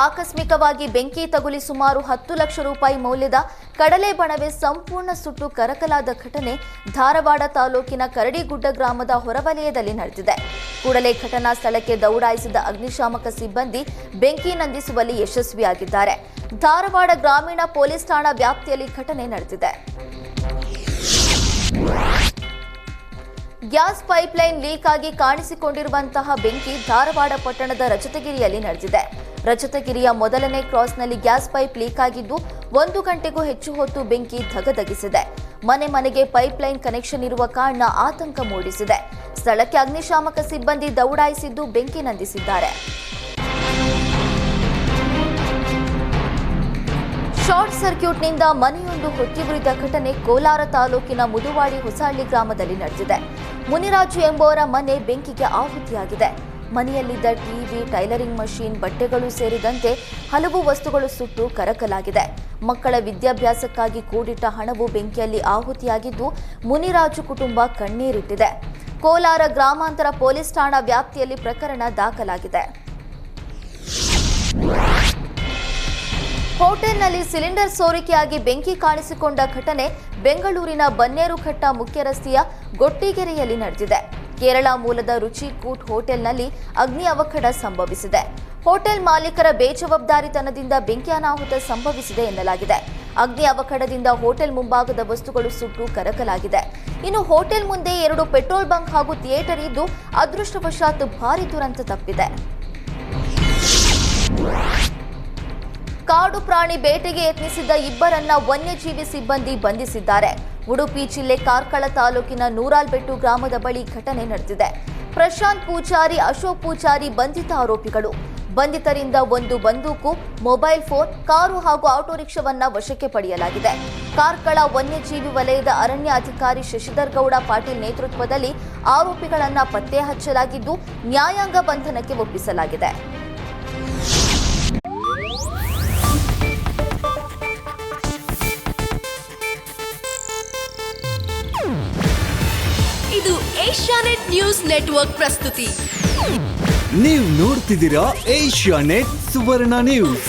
ಆಕಸ್ಮಿಕವಾಗಿ ಬೆಂಕಿ ತಗುಲಿ ಸುಮಾರು 10 ಲಕ್ಷ ರೂಪಾಯಿ ಮೌಲ್ಯದ ಕಡಲೆ ಬಣವೆ ಸಂಪೂರ್ಣ ಸುಟ್ಟು ಕರಕಲಾದ ಘಟನೆ ಧಾರವಾಡ ತಾಲೂಕಿನ ಕರಡಿಗುಡ್ಡ ಗ್ರಾಮದ ಹೊರವಲಯದಲ್ಲಿ ನಡೆದಿದೆ. ಕೂಡಲೇ ಘಟನಾ ಸ್ಥಳಕ್ಕೆ ದೌಡಾಯಿಸಿದ ಅಗ್ನಿಶಾಮಕ ಸಿಬ್ಬಂದಿ ಬೆಂಕಿ ನಂದಿಸುವಲ್ಲಿ ಯಶಸ್ವಿಯಾಗಿದ್ದಾರೆ. ಧಾರವಾಡ ಗ್ರಾಮೀಣ ಪೊಲೀಸ್ ಠಾಣಾ ವ್ಯಾಪ್ತಿಯಲ್ಲಿ ಘಟನೆ ನಡೆದಿದೆ. ಗ್ಯಾಸ್ ಪೈಪ್ಲೈನ್ ಲೀಕ್ ಆಗಿ ಕಾಣಿಸಿಕೊಂಡಿರುವಂತಹ ಬೆಂಕಿ ಧಾರವಾಡ ಪಟ್ಟಣದ ರಜತಗಿರಿಯಲ್ಲಿ ನಡೆದಿದೆ. ರಜತಗಿರಿಯ ಮೊದಲನೇ ಕ್ರಾಸ್ನಲ್ಲಿ ಗ್ಯಾಸ್ ಪೈಪ್ ಲೀಕ್ ಆಗಿದ್ದು 1 ಗಂಟೆಗೂ ಹೆಚ್ಚು ಹೊತ್ತು ಬೆಂಕಿ ಧಗಧಗಿಸಿದೆ. ಮನೆಗೆ ಪೈಪ್ಲೈನ್ ಕನೆಕ್ಷನ್ ಇರುವ ಕಾರಣ ಆತಂಕ ಮೂಡಿಸಿದೆ. ಸ್ಥಳಕ್ಕೆ ಅಗ್ನಿಶಾಮಕ ಸಿಬ್ಬಂದಿ ದೌಡಾಯಿಸಿದ್ದು ಬೆಂಕಿ ನಂದಿಸಿದ್ದಾರೆ. ಶಾರ್ಟ್ ಸರ್ಕ್ಯೂಟ್ನಿಂದ ಮನೆಯೊಂದು ಹೊತ್ತಿಯುರಿದ ಘಟನೆ ಕೋಲಾರ ತಾಲೂಕಿನ ಮುದುವಾಡಿ ಹೊಸಹಳ್ಳಿ ಗ್ರಾಮದಲ್ಲಿ ನಡೆದಿದೆ. ಮುನಿರಾಜು ಎಂಬುವರ ಮನೆ ಬೆಂಕಿಗೆ ಆಹುತಿಯಾಗಿದೆ. ಮನೆಯಲ್ಲಿದ್ದ ಟಿವಿ, ಟೈಲರಿಂಗ್ ಮಷೀನ್, ಬಟ್ಟೆಗಳು ಸೇರಿದಂತೆ ಹಲವು ವಸ್ತುಗಳು ಸುಟ್ಟು ಕರಕಲಾಗಿದೆ. ಮಕ್ಕಳ ವಿದ್ಯಾಭ್ಯಾಸಕ್ಕಾಗಿ ಕೂಡಿಟ್ಟ ಹಣವು ಬೆಂಕಿಯಲ್ಲಿ ಆಹುತಿಯಾಗಿದ್ದು ಮುನಿರಾಜು ಕುಟುಂಬ ಕಣ್ಣೀರಿಟ್ಟಿದೆ. ಕೋಲಾರ ಗ್ರಾಮಾಂತರ ಪೊಲೀಸ್ ಠಾಣಾ ವ್ಯಾಪ್ತಿಯಲ್ಲಿ ಪ್ರಕರಣ ದಾಖಲಾಗಿದೆ. ಹೋಟೆಲ್ನಲ್ಲಿ ಸಿಲಿಂಡರ್ ಸೋರಿಕೆಯಾಗಿ ಬೆಂಕಿ ಕಾಣಿಸಿಕೊಂಡ ಘಟನೆ ಬೆಂಗಳೂರಿನ ಬನ್ನೇರುಘಟ್ಟ ಮುಖ್ಯ ರಸ್ತೆಯ ಗೊಟ್ಟಿಗೆರೆಯಲ್ಲಿ ನಡೆದಿದೆ. ಕೇರಳ ಮೂಲದ ರುಚಿ ಕೂಟ್ ಹೋಟೆಲ್ನಲ್ಲಿ ಅಗ್ನಿ ಅವಘಡ ಸಂಭವಿಸಿದೆ. ಹೋಟೆಲ್ ಮಾಲೀಕರ ಬೇಜವಾಬ್ದಾರಿತನದಿಂದ ಬೆಂಕಿ ಅನಾಹುತ ಸಂಭವಿಸಿದೆ ಎನ್ನಲಾಗಿದೆ. ಅಗ್ನಿ ಅವಘಡದಿಂದ ಹೋಟೆಲ್ ಮುಂಭಾಗದ ವಸ್ತುಗಳು ಸುಟ್ಟು ಕರಕಲಾಗಿದೆ. ಇನ್ನು ಹೋಟೆಲ್ ಮುಂದೆ 2 ಪೆಟ್ರೋಲ್ ಬಂಕ್ ಹಾಗೂ ಥಿಯೇಟರ್ ಇದ್ದು ಅದೃಷ್ಟವಶಾತ್ ಭಾರೀ ದುರಂತ ತಪ್ಪಿದೆ. ಕಾಡು ಪ್ರಾಣಿ ಬೇಟೆಗೆ ಯತ್ನಿಸಿದ್ದ ಇಬ್ಬರನ್ನ ವನ್ಯಜೀವಿ ಸಿಬ್ಬಂದಿ ಬಂಧಿಸಿದ್ದಾರೆ. ಉಡುಪಿ ಜಿಲ್ಲೆ ಕಾರ್ಕಳ ತಾಲೂಕಿನ ನೂರಾಲ್ಬೆಟ್ಟು ಗ್ರಾಮದ ಬಳಿ ಘಟನೆ ನಡೆದಿದೆ. ಪ್ರಶಾಂತ್ ಪೂಜಾರಿ, ಅಶೋಕ್ ಪೂಜಾರಿ ಬಂಧಿತ ಆರೋಪಿಗಳು. ಬಂಧಿತರಿಂದ 1 ಬಂದೂಕು, ಮೊಬೈಲ್ ಫೋನ್, ಕಾರು ಹಾಗೂ ಆಟೋ ರಿಕ್ಷಾವನ್ನ ವಶಕ್ಕೆ ಪಡೆಯಲಾಗಿದೆ. ಕಾರ್ಕಳ ವನ್ಯಜೀವಿ ವಲಯದ ಅರಣ್ಯ ಅಧಿಕಾರಿ ಶಶಿಧರ್ ಗೌಡ ಪಾಟೀಲ್ ನೇತೃತ್ವದಲ್ಲಿ ಆರೋಪಿಗಳನ್ನ ಪತ್ತೆ ಹಚ್ಚಲಾಗಿದ್ದು ನ್ಯಾಯಾಂಗ ಬಂಧನಕ್ಕೆ ಒಪ್ಪಿಸಲಾಗಿದೆ. ಇದು ಏಷ್ಯಾನೆಟ್ ನ್ಯೂಸ್ ನೆಟ್ವರ್ಕ್ ಪ್ರಸ್ತುತಿ. ನೀವು ನೋಡ್ತಿದ್ದೀರಾ ಏಷ್ಯಾನೆಟ್ ಸುವರ್ಣ ನ್ಯೂಸ್.